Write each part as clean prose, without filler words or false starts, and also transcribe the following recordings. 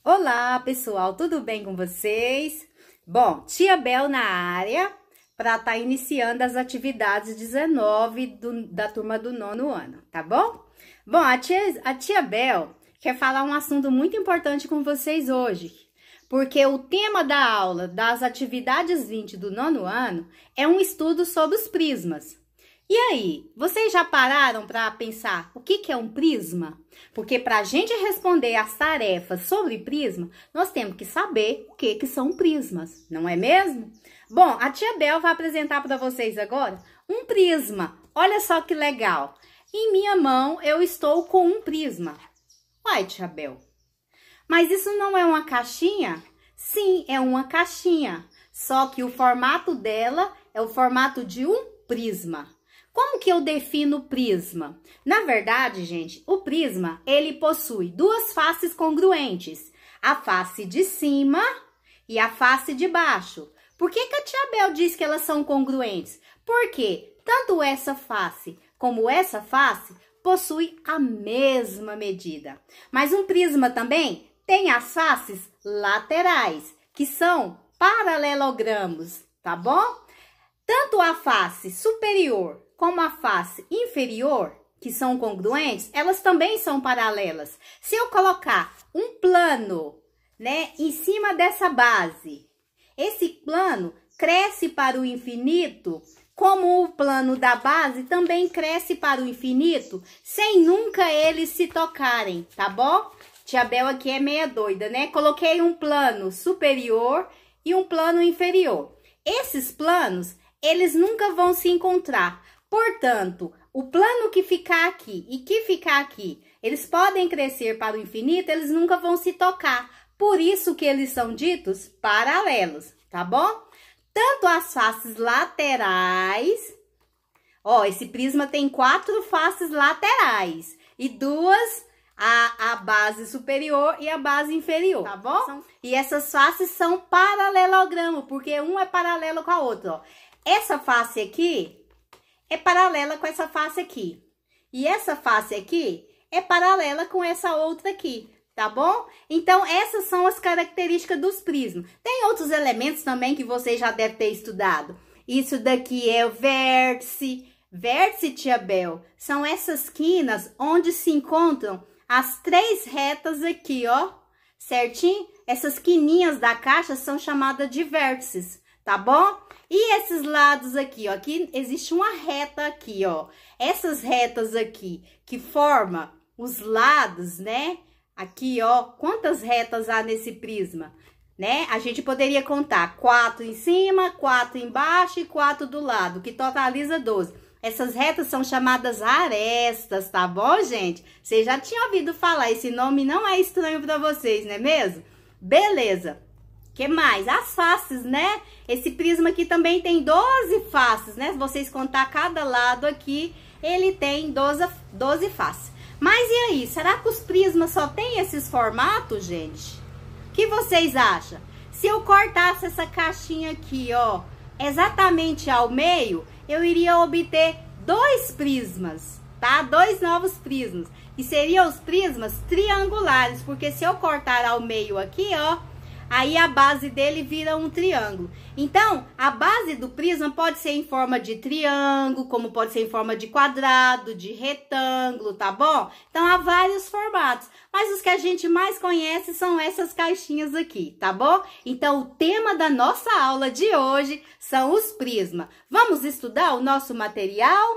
Olá, pessoal, tudo bem com vocês? Bom, Tia Bel na área para estar iniciando as atividades 19 da turma do 9º ano, tá bom? Bom, a tia Bel quer falar um assunto muito importante com vocês hoje, porque o tema da aula das atividades 20 do 9º ano é um estudo sobre os prismas. E aí, vocês já pararam para pensar o que é um prisma? Porque para a gente responder as tarefas sobre prisma, nós temos que saber o que são prismas, não é mesmo? Bom, a tia Bel vai apresentar para vocês agora um prisma. Olha só que legal. Em minha mão, eu estou com um prisma. Uai, tia Bel, mas isso não é uma caixinha? Sim, é uma caixinha. Só que o formato dela é o formato de um prisma. Como que eu defino o prisma? Na verdade, gente, o prisma, ele possui duas faces congruentes. A face de cima e a face de baixo. Por que a tia Bel diz que elas são congruentes? Porque tanto essa face como essa face possuem a mesma medida. Mas um prisma também tem as faces laterais, que são paralelogramos, tá bom? Tanto a face superior como a face inferior, que são congruentes, elas também são paralelas. Se eu colocar um plano, em cima dessa base, esse plano cresce para o infinito, como o plano da base também cresce para o infinito, sem nunca eles se tocarem, tá bom? Tia Bel aqui é meia doida, né? Coloquei um plano superior e um plano inferior. Esses planos, eles nunca vão se encontrar. Portanto, o plano que ficar aqui e que ficar aqui, eles podem crescer para o infinito, eles nunca vão se tocar. Por isso que eles são ditos paralelos, tá bom? Tanto as faces laterais, esse prisma tem 4 faces laterais e 2 a base superior e a base inferior, tá bom? E essas faces são paralelogramo, porque um é paralelo com a outra, ó. Essa face aqui é paralela com essa face aqui. E essa face aqui é paralela com essa outra aqui, tá bom? Então, essas são as características dos prismas. Tem outros elementos também que vocês já devem ter estudado. Isso daqui é o vértice. Vértice, tia Bel, são essas quinas onde se encontram as 3 retas aqui, ó. Certinho? Essas quininhas da caixa são chamadas de vértices, tá bom? E esses lados aqui, ó, aqui existe uma reta aqui, ó. Essas retas aqui que formam os lados, né? Aqui, ó, quantas retas há nesse prisma, né? A gente poderia contar 4 em cima, 4 embaixo e 4 do lado, que totaliza 12. Essas retas são chamadas arestas, tá bom, gente? Vocês já tinham ouvido falar, esse nome não é estranho para vocês, não é mesmo? Beleza. Que mais? As faces, né? Esse prisma aqui também tem 12 faces, né? Se vocês contar cada lado aqui, ele tem 12 faces. Mas e aí? Será que os prismas só tem esses formatos, gente? O que vocês acham? Se eu cortasse essa caixinha aqui, ó, exatamente ao meio, eu iria obter 2 prismas, tá? 2 novos prismas. E seriam os prismas triangulares, porque se eu cortar ao meio aqui, ó, aí a base dele vira um triângulo. Então, a base do prisma pode ser em forma de triângulo, como pode ser em forma de quadrado, de retângulo, tá bom? Então, há vários formatos. Mas os que a gente mais conhece são essas caixinhas aqui, tá bom? Então, o tema da nossa aula de hoje são os prismas. Vamos estudar o nosso material?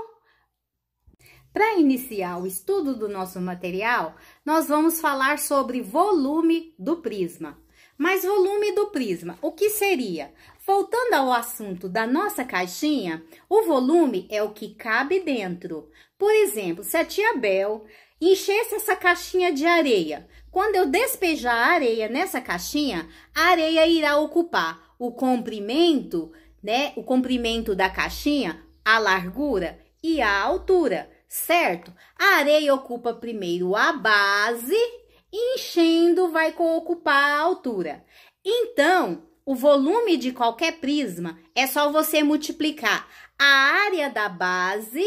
Para iniciar o estudo do nosso material, nós vamos falar sobre volume do prisma. Mas volume do prisma, o que seria? Voltando ao assunto da nossa caixinha, o volume é o que cabe dentro. Por exemplo, se a tia Bel enchesse essa caixinha de areia, quando eu despejar a areia nessa caixinha, a areia irá ocupar o comprimento, né? O comprimento da caixinha, a largura e a altura, certo? A areia ocupa primeiro a base, enchendo vai ocupar a altura. Então, o volume de qualquer prisma é só você multiplicar a área da base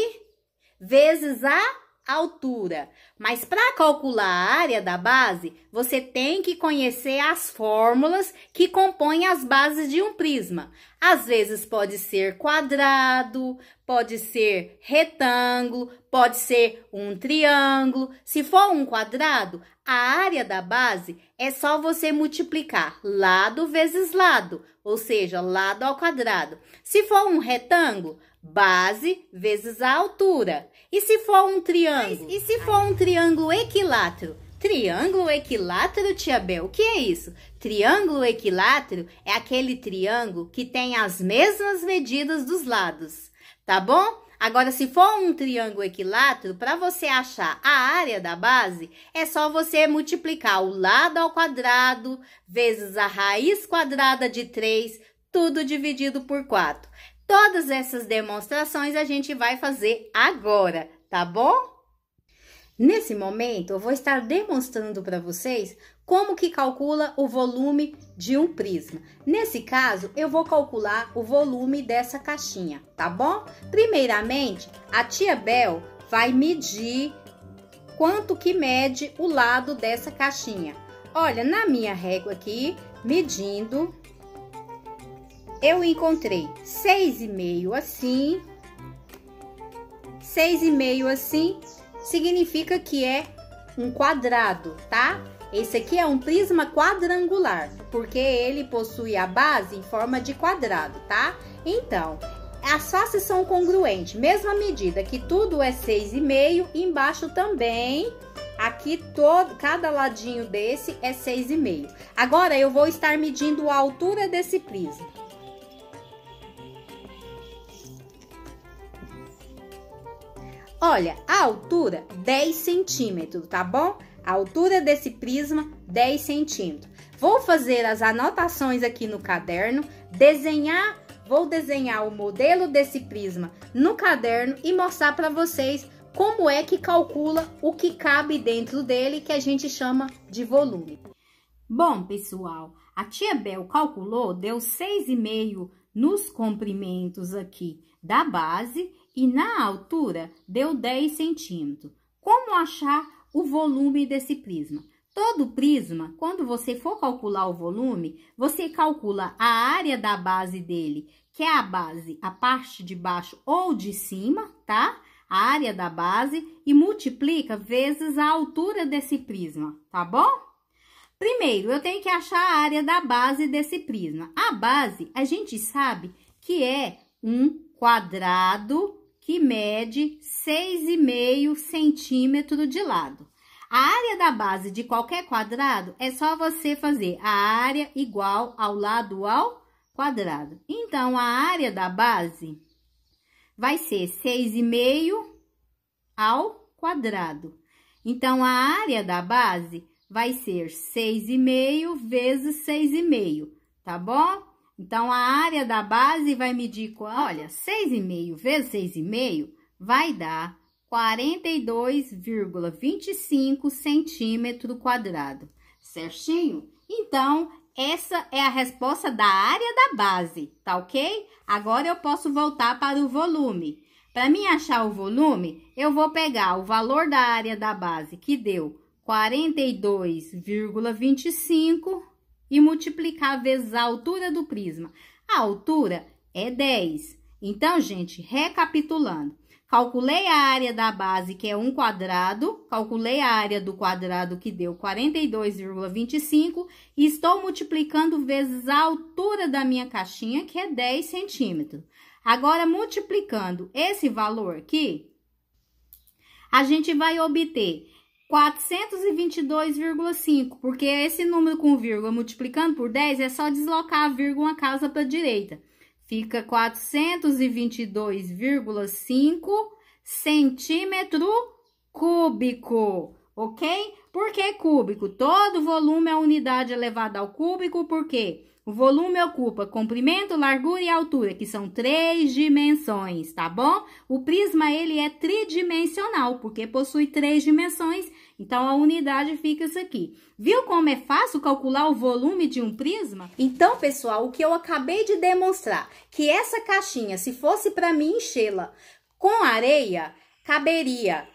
vezes a altura. Mas para calcular a área da base, você tem que conhecer as fórmulas que compõem as bases de um prisma. Às vezes pode ser quadrado, pode ser retângulo, pode ser um triângulo. Se for um quadrado, a área da base é só você multiplicar lado vezes lado, ou seja, lado ao quadrado. Se for um retângulo, base vezes a altura. E se for um triângulo? E se for um triângulo equilátero? Triângulo equilátero, tia Bel, o que é isso? Triângulo equilátero é aquele triângulo que tem as mesmas medidas dos lados, tá bom? Agora, se for um triângulo equilátero, para você achar a área da base, é só você multiplicar o lado ao quadrado vezes a raiz quadrada de 3, tudo dividido por 4. Todas essas demonstrações a gente vai fazer agora, tá bom? Nesse momento, eu vou estar demonstrando para vocês como que calcula o volume de um prisma. Nesse caso, eu vou calcular o volume dessa caixinha, tá bom? Primeiramente, a tia Bel vai medir quanto que mede o lado dessa caixinha. Olha, na minha régua aqui, medindo, eu encontrei 6,5 assim, 6,5 assim, significa que é um quadrado, tá? Esse aqui é um prisma quadrangular, porque ele possui a base em forma de quadrado, tá? Então, as faces são congruentes, mesma medida, que tudo é 6,5, embaixo também, aqui cada ladinho desse é 6,5. Agora, eu vou estar medindo a altura desse prisma. Olha, a altura 10 centímetros, tá bom? A altura desse prisma 10 centímetros. Vou fazer as anotações aqui no caderno, vou desenhar o modelo desse prisma no caderno e mostrar para vocês como é que calcula o que cabe dentro dele, que a gente chama de volume. Bom, pessoal, a tia Bel calculou, deu 6,5 nos comprimentos aqui da base e na altura deu 10 centímetros. Como achar o volume desse prisma? Todo prisma, quando você for calcular o volume, você calcula a área da base dele, que é a base, a parte de baixo ou de cima, tá? A área da base e multiplica vezes a altura desse prisma, tá bom? Primeiro, eu tenho que achar a área da base desse prisma. A base, a gente sabe que é um quadrado que mede 6,5 centímetros de lado. A área da base de qualquer quadrado é só você fazer a área igual ao lado ao quadrado. Então, a área da base vai ser 6,5 ao quadrado. Então, a área da base vai ser 6,5 vezes 6,5, tá bom? Então, a área da base vai medir, olha, 6,5 vezes 6,5 vai dar 42,25 centímetro quadrado, certinho? Então, essa é a resposta da área da base, tá ok? Agora, eu posso voltar para o volume. Para mim achar o volume, eu vou pegar o valor da área da base, que deu 42,25 e multiplicar vezes a altura do prisma. A altura é 10. Então, gente, recapitulando. Calculei a área da base, que é um quadrado. Calculei a área do quadrado, que deu 42,25. E estou multiplicando vezes a altura da minha caixinha, que é 10 centímetros. Agora, multiplicando esse valor aqui, a gente vai obter 422,5, porque esse número com vírgula multiplicando por 10 é só deslocar a vírgula uma casa para a direita. Fica 422,5 centímetro cúbico, ok? Por que cúbico? Todo volume é unidade elevada ao cúbico, porque o volume ocupa comprimento, largura e altura, que são 3 dimensões, tá bom? O prisma, ele é tridimensional, porque possui 3 dimensões, então a unidade fica isso aqui. Viu como é fácil calcular o volume de um prisma? Então, pessoal, o que eu acabei de demonstrar, que essa caixinha, se fosse para mim enchê-la com areia, caberia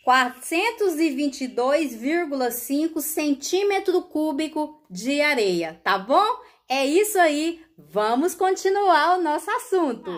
422,5 centímetro cúbico de areia, tá bom? É isso aí, vamos continuar o nosso assunto.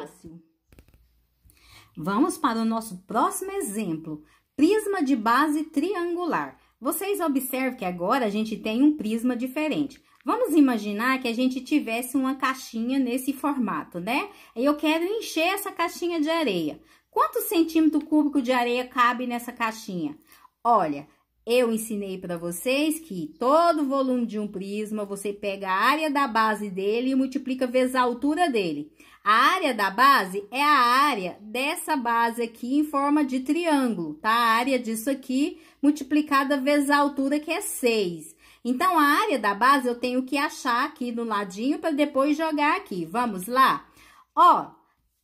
Vamos para o nosso próximo exemplo, prisma de base triangular. Vocês observam que agora a gente tem um prisma diferente. Vamos imaginar que a gente tivesse uma caixinha nesse formato, né? Eu quero encher essa caixinha de areia. Quantos centímetros cúbicos de areia cabe nessa caixinha? Olha, eu ensinei para vocês que todo volume de um prisma, você pega a área da base dele e multiplica vezes a altura dele. A área da base é a área dessa base aqui em forma de triângulo, tá? A área disso aqui multiplicada vezes a altura, que é 6. Então, a área da base eu tenho que achar aqui no ladinho para depois jogar aqui. Vamos lá? Ó,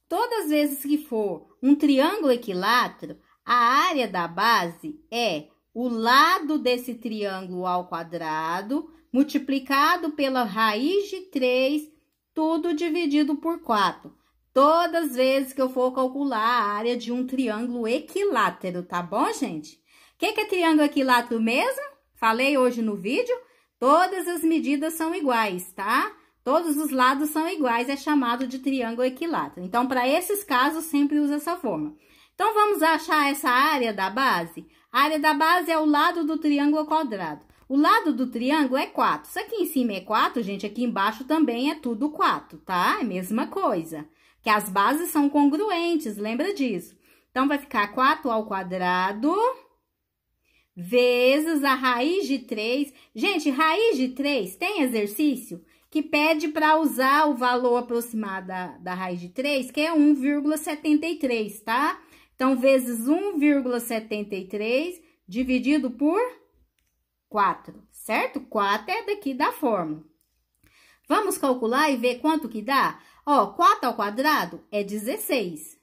todas as vezes que for um triângulo equilátero, a área da base é o lado desse triângulo ao quadrado, multiplicado pela raiz de 3, tudo dividido por 4. Todas as vezes que eu for calcular a área de um triângulo equilátero, tá bom, gente? O que é triângulo equilátero mesmo? Falei hoje no vídeo. Todas as medidas são iguais, tá? Todos os lados são iguais, é chamado de triângulo equilátero. Então, para esses casos, sempre usa essa forma. Então, vamos achar essa área da base? A área da base é o lado do triângulo ao quadrado. O lado do triângulo é 4. Isso aqui em cima é 4, gente, aqui embaixo também é tudo 4, tá? É a mesma coisa. Que as bases são congruentes, lembra disso? Então, vai ficar 4 ao quadrado vezes a raiz de 3. Gente, raiz de 3 tem exercício que pede para usar o valor aproximado da raiz de 3, que é 1,73, tá? Então, vezes 1,73 dividido por 4, certo? 4 é daqui da fórmula. Vamos calcular e ver quanto que dá? Ó, 4 ao quadrado é 16.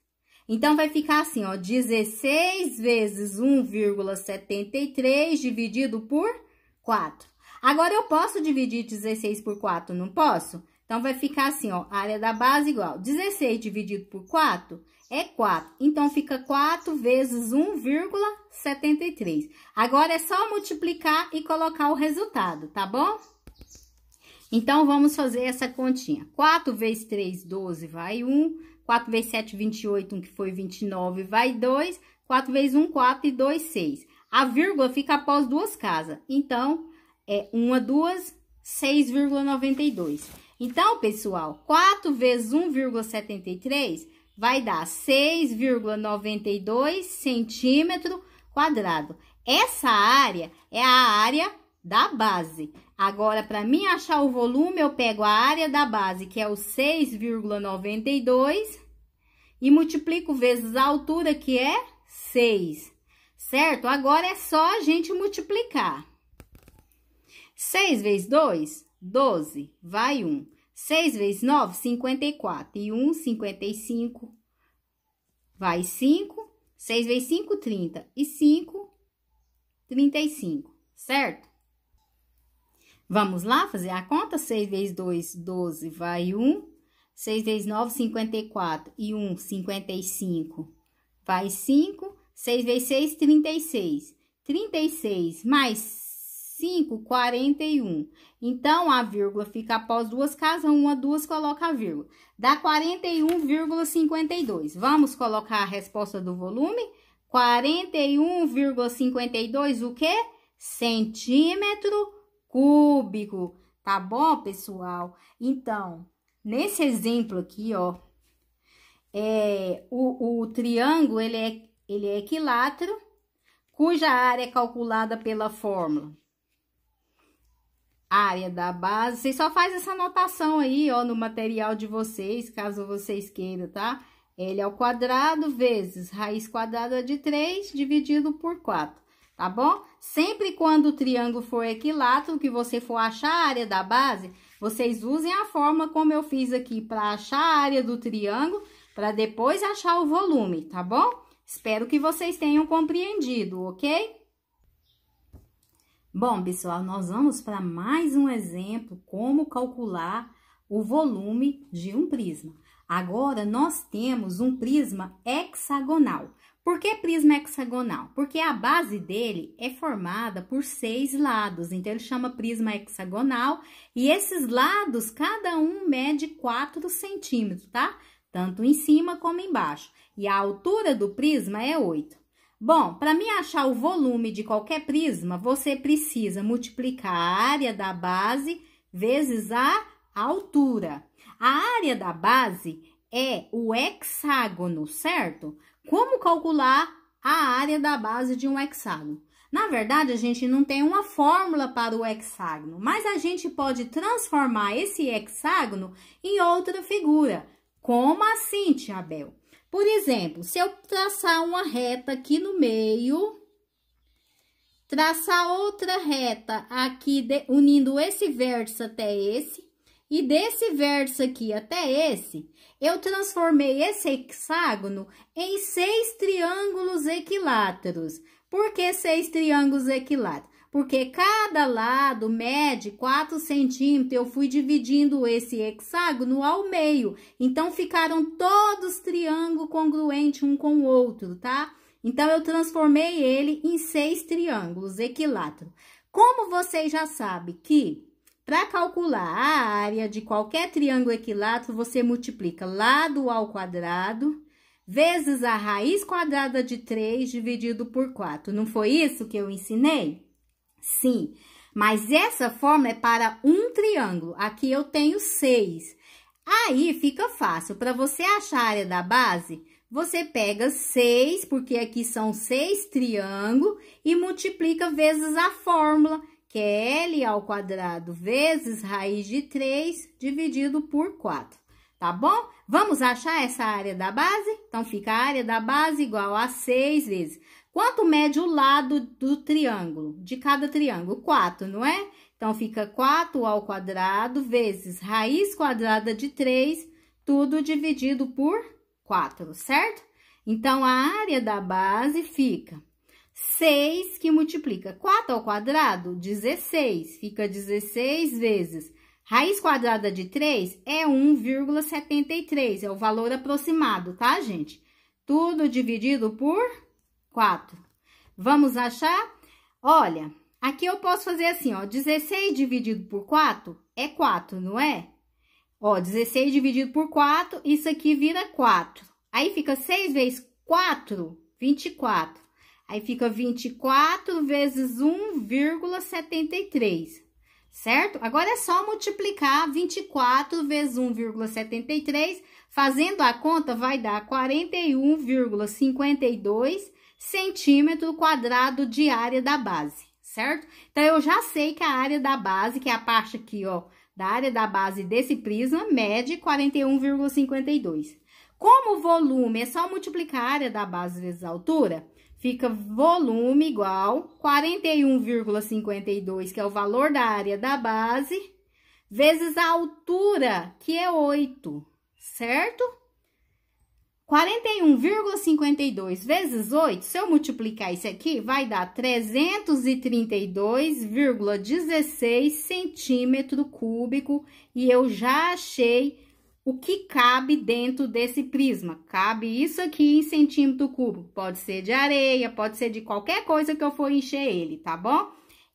Então, vai ficar assim, ó, 16 vezes 1,73 dividido por 4. Agora, eu posso dividir 16 por 4, não posso? Então, vai ficar assim, ó, área da base igual 16 dividido por 4 é 4. Então, fica 4 vezes 1,73. Agora, é só multiplicar e colocar o resultado, tá bom? Então, vamos fazer essa continha. 4 vezes 3, 12, vai 1. 4 vezes 7, 28, que foi 29, vai 2. 4 vezes 1, 4 e 2, 6. A vírgula fica após duas casas. Então, é 1, 2, 6,92. Então, pessoal, 4 vezes 1,73 vai dar 6,92 centímetro quadrado. Essa área é a área da base. Agora, para mim achar o volume, eu pego a área da base, que é o 6,92, e multiplico vezes a altura, que é 6, certo? Agora, é só a gente multiplicar. 6 vezes 2, 12, vai 1. 6 vezes 9, 54, e 1, 55, vai 5. 6 vezes 5, 30, e 5, 35, certo? Vamos lá fazer a conta? 6 vezes 2, 12, vai 1. 6 vezes 9, 54. E 1, 55, vai 5. 6 vezes 6, 36. 36 mais 5, 41. Então, a vírgula fica após duas casas, 1, 2, coloca a vírgula. Dá 41,52. Vamos colocar a resposta do volume? 41,52, o quê? Centímetro cúbico, tá bom, pessoal? Então, nesse exemplo aqui, ó, o triângulo, ele é equilátero, cuja área é calculada pela fórmula. Área da base, vocês só faz essa anotação aí, ó, no material de vocês, caso vocês queiram, tá? L ao quadrado vezes raiz quadrada de 3 dividido por 4. Tá bom? Sempre quando o triângulo for equilátero, que você for achar a área da base, vocês usem a forma como eu fiz aqui para achar a área do triângulo, para depois achar o volume, tá bom? Espero que vocês tenham compreendido, ok? Bom, pessoal, nós vamos para mais um exemplo, como calcular o volume de um prisma. Agora, nós temos um prisma hexagonal. Por que prisma hexagonal? Porque a base dele é formada por 6 lados, então ele chama prisma hexagonal, e esses lados, cada um mede 4 centímetros, tá? Tanto em cima como embaixo. E a altura do prisma é 8. Bom, para mim achar o volume de qualquer prisma, você precisa multiplicar a área da base vezes a altura. A área da base é o hexágono, certo? Como calcular a área da base de um hexágono? Na verdade, a gente não tem uma fórmula para o hexágono, mas a gente pode transformar esse hexágono em outra figura. Como assim, tia Bel? Por exemplo, se eu traçar uma reta aqui no meio, traçar outra reta aqui, unindo esse vértice até esse, e desse vértice aqui até esse, eu transformei esse hexágono em 6 triângulos equiláteros. Por que 6 triângulos equiláteros? Porque cada lado mede 4 centímetros, eu fui dividindo esse hexágono ao meio. Então, ficaram todos triângulos congruentes um com o outro, tá? Então, eu transformei ele em 6 triângulos equiláteros. Como vocês já sabem que, para calcular a área de qualquer triângulo equilátero, você multiplica lado ao quadrado vezes a raiz quadrada de 3 dividido por 4. Não foi isso que eu ensinei? Sim, mas essa fórmula é para um triângulo. Aqui eu tenho 6. Aí fica fácil. Para você achar a área da base, você pega 6, porque aqui são 6 triângulos, e multiplica vezes a fórmula, que é L ao quadrado vezes raiz de 3 dividido por 4. Tá bom? Vamos achar essa área da base? Então, fica a área da base igual a 6 vezes. Quanto mede o lado do triângulo? De cada triângulo? 4, não é? Então, fica 4 ao quadrado vezes raiz quadrada de 3, tudo dividido por 4, certo? Então, a área da base fica 6 que multiplica 4 ao quadrado, 16. Fica 16 vezes raiz quadrada de 3 é 1,73. É o valor aproximado, tá, gente? Tudo dividido por 4. Vamos achar? Olha, aqui eu posso fazer assim, ó. 16 dividido por 4 é 4, não é? Ó, 16 dividido por 4, isso aqui vira 4. Aí fica 6 vezes 4, 24. Aí fica 24 vezes 1,73, certo? Agora é só multiplicar 24 vezes 1,73, fazendo a conta vai dar 41,52 centímetro quadrado de área da base, certo? Então, eu já sei que a área da base, que é a parte aqui, ó, da área da base desse prisma, mede 41,52. Como o volume é só multiplicar a área da base vezes a altura, fica volume igual 41,52, que é o valor da área da base, vezes a altura, que é 8, certo? 41,52 vezes 8, se eu multiplicar isso aqui, vai dar 332,16 centímetro cúbico, e eu já achei o que cabe dentro desse prisma. Cabe isso aqui em centímetro cúbico. Pode ser de areia, pode ser de qualquer coisa que eu for encher ele, tá bom?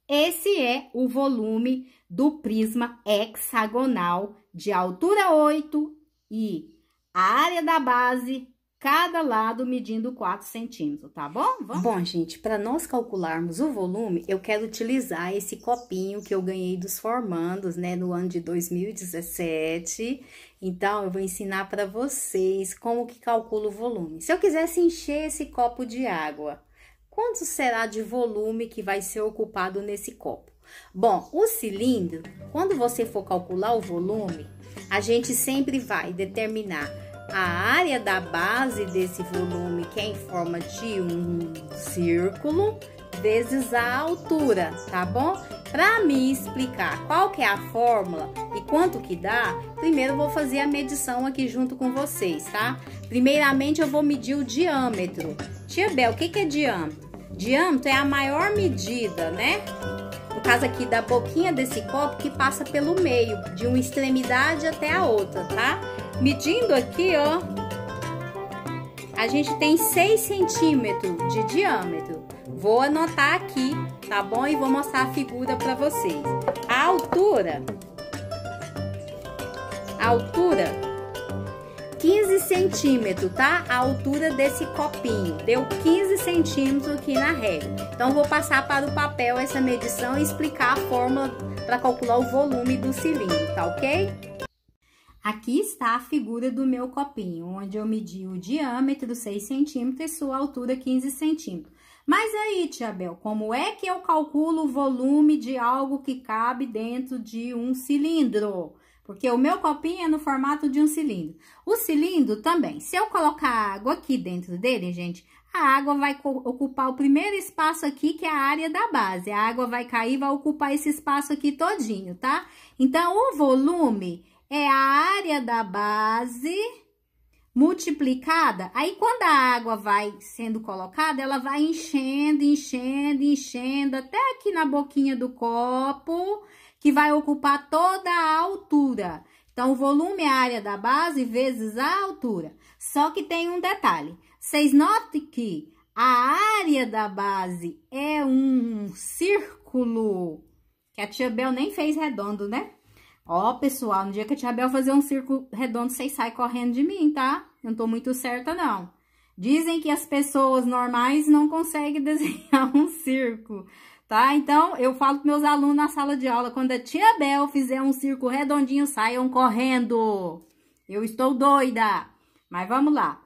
Esse é o volume do prisma hexagonal de altura 8 e a área da base, cada lado medindo 4 centímetros, tá bom? Vamos? Bom, gente, para nós calcularmos o volume, eu quero utilizar esse copinho que eu ganhei dos formandos, né, no ano de 2017. Então, eu vou ensinar para vocês como que calcula o volume. Se eu quisesse encher esse copo de água, quanto será de volume que vai ser ocupado nesse copo? Bom, o cilindro, quando você for calcular o volume, a gente sempre vai determinar a área da base desse volume, que é em forma de um círculo, vezes a altura, tá bom? Para me explicar qual que é a fórmula e quanto que dá, primeiro eu vou fazer a medição aqui junto com vocês, tá? Primeiramente, eu vou medir o diâmetro. Tia Bel, o que que é diâmetro? Diâmetro é a maior medida, né? No caso aqui, da boquinha desse copo que passa pelo meio, de uma extremidade até a outra, tá? Medindo aqui, ó, a gente tem 6 centímetros de diâmetro. Vou anotar aqui, tá bom? E vou mostrar a figura para vocês. A altura 15 centímetros, tá? A altura desse copinho. Deu 15 centímetros aqui na régua. Então, vou passar para o papel essa medição e explicar a fórmula para calcular o volume do cilindro, tá ok? Aqui está a figura do meu copinho, onde eu medi o diâmetro 6 centímetros e sua altura 15 centímetros. Mas aí, tia Bel, como é que eu calculo o volume de algo que cabe dentro de um cilindro? Porque o meu copinho é no formato de um cilindro. O cilindro também, se eu colocar água aqui dentro dele, gente, a água vai ocupar o primeiro espaço aqui, que é a área da base. A água vai cair e vai ocupar esse espaço aqui todinho, tá? Então, o volume é a área da base multiplicada. Aí, quando a água vai sendo colocada, ela vai enchendo, enchendo, enchendo, até aqui na boquinha do copo, que vai ocupar toda a altura. Então, o volume é a área da base vezes a altura. Só que tem um detalhe. Vocês notem que a área da base é um círculo, que a tia Bel nem fez redondo, né? Ó, pessoal, no dia que a tia Bel fazer um círculo redondo, vocês saem correndo de mim, tá? Eu não tô muito certa, não. Dizem que as pessoas normais não conseguem desenhar um círculo, tá? Então, eu falo para meus alunos na sala de aula, quando a tia Bel fizer um círculo redondinho, saiam correndo. Eu estou doida. Mas vamos lá.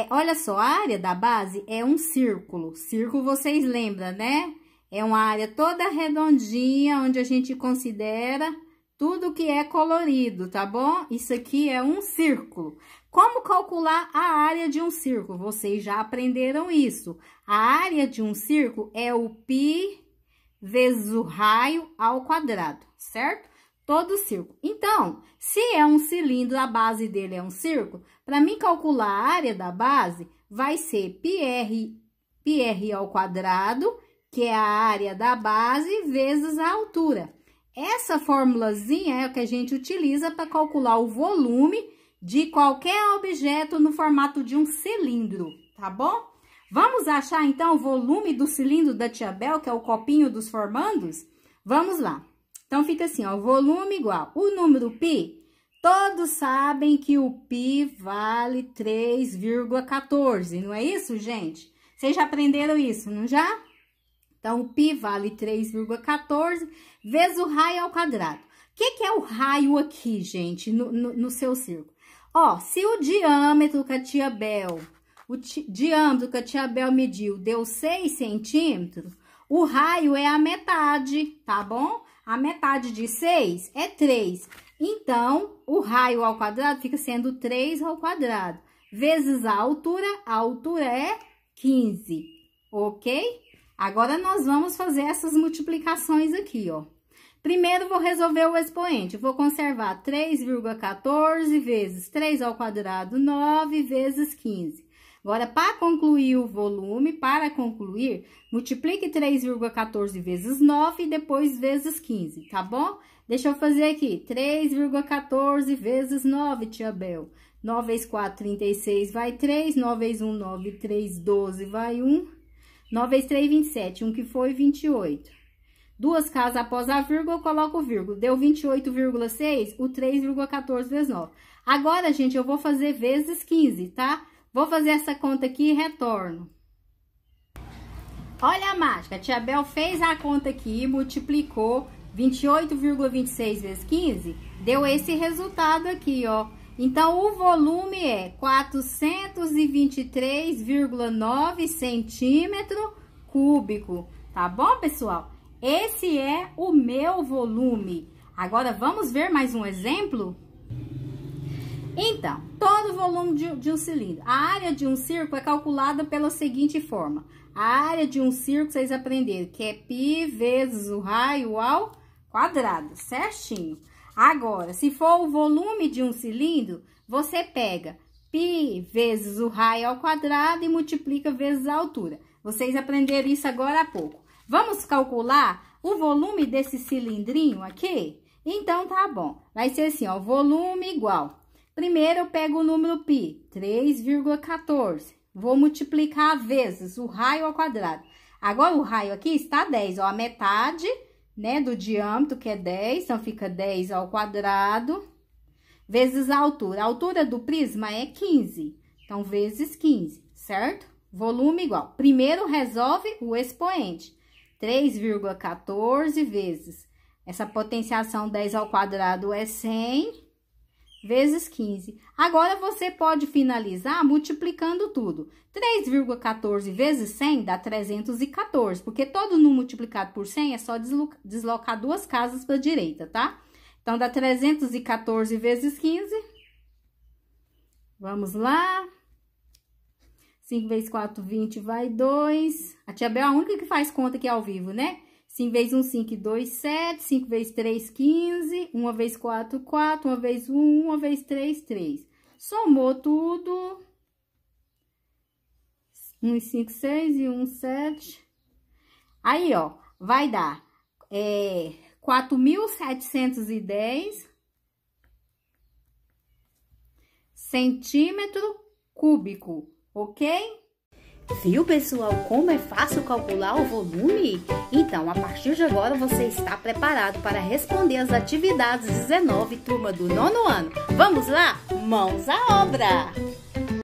Olha só, a área da base é um círculo. Círculo, vocês lembram, né? É uma área toda redondinha, onde a gente considera tudo que é colorido, tá bom? Isso aqui é um círculo. Como calcular a área de um círculo? Vocês já aprenderam isso. A área de um círculo é o π vezes o raio ao quadrado, certo? Todo círculo. Então, se é um cilindro, a base dele é um círculo, para mim calcular a área da base, vai ser πr ao quadrado, que é a área da base, vezes a altura. Essa formulazinha é o que a gente utiliza para calcular o volume de qualquer objeto no formato de um cilindro, tá bom? Vamos achar, então, o volume do cilindro da tia Bel, que é o copinho dos formandos? Vamos lá. Então, fica assim, ó, volume igual. O número π, todos sabem que o π vale 3,14, não é isso, gente? Vocês já aprenderam isso, não já? Então, o π vale 3,14 vezes o raio ao quadrado. O que é o raio aqui, gente, no seu círculo? Ó, se o diâmetro que a tia Bel, mediu deu 6 centímetros, o raio é a metade, tá bom? A metade de 6 é 3. Então, o raio ao quadrado fica sendo 3 ao quadrado. Vezes a altura é 15, ok? Agora, nós vamos fazer essas multiplicações aqui, ó. Primeiro, vou resolver o expoente. Vou conservar 3,14 vezes 3 ao quadrado, 9 vezes 15. Agora, para concluir o volume, multiplique 3,14 vezes 9 e depois vezes 15, tá bom? Deixa eu fazer aqui, 3,14 vezes 9, tia Bel. 9 vezes 4, 36, vai 3. 9 vezes 1, 9, 3, 12, vai 1. 9 vezes 3, 27, 1 que foi 28. Duas casas após a vírgula, eu coloco vírgula. Deu 28,6, o 3,14 vezes 9. Agora, gente, eu vou fazer vezes 15, tá? Vou fazer essa conta aqui e retorno. Olha a mágica, a tia Bel fez a conta aqui, multiplicou 28,26 vezes 15, deu esse resultado aqui, ó. Então, o volume é 423,9 centímetro cúbico, tá bom, pessoal? Esse é o meu volume. Agora, vamos ver mais um exemplo? Então, todo o volume de um cilindro. A área de um círculo é calculada pela seguinte forma. A área de um círculo, vocês aprenderam, que é π vezes o raio ao quadrado, certinho. Agora, se for o volume de um cilindro, você pega π vezes o raio ao quadrado e multiplica vezes a altura. Vocês aprenderam isso agora há pouco. Vamos calcular o volume desse cilindrinho aqui? Então, tá bom. Vai ser assim, ó, volume igual Primeiro, eu pego o número π, 3,14. Vou multiplicar vezes o raio ao quadrado. Agora, o raio aqui está 10, ó, a metade, né, do diâmetro, que é 10. Então, fica 10 ao quadrado, vezes a altura. A altura do prisma é 15, então, vezes 15, certo? Volume igual. Primeiro, resolve o expoente. 3,14 vezes. Essa potenciação 10 ao quadrado é 100 vezes 15. Agora, você pode finalizar multiplicando tudo. 3,14 vezes 100 dá 314, porque todo número multiplicado por 100 é só deslocar 2 casas para a direita, tá? Então, dá 314 vezes 15. Vamos lá. 5 vezes 4, 20, vai 2. A tia Bel é a única que faz conta aqui ao vivo, né? 5 vezes 1, 5 e 2, 7. 5 vezes 3, 15. 1 vezes 4, 4. 1 vezes 1, 1 vezes 3, 3. Somou tudo. 1 e 5, 6 e 1, 7. Aí, ó, vai dar 4.710 centímetro cúbico, ok? Viu, pessoal, como é fácil calcular o volume? Então, a partir de agora, você está preparado para responder as atividades 19, turma do 9º ano. Vamos lá? Mãos à obra!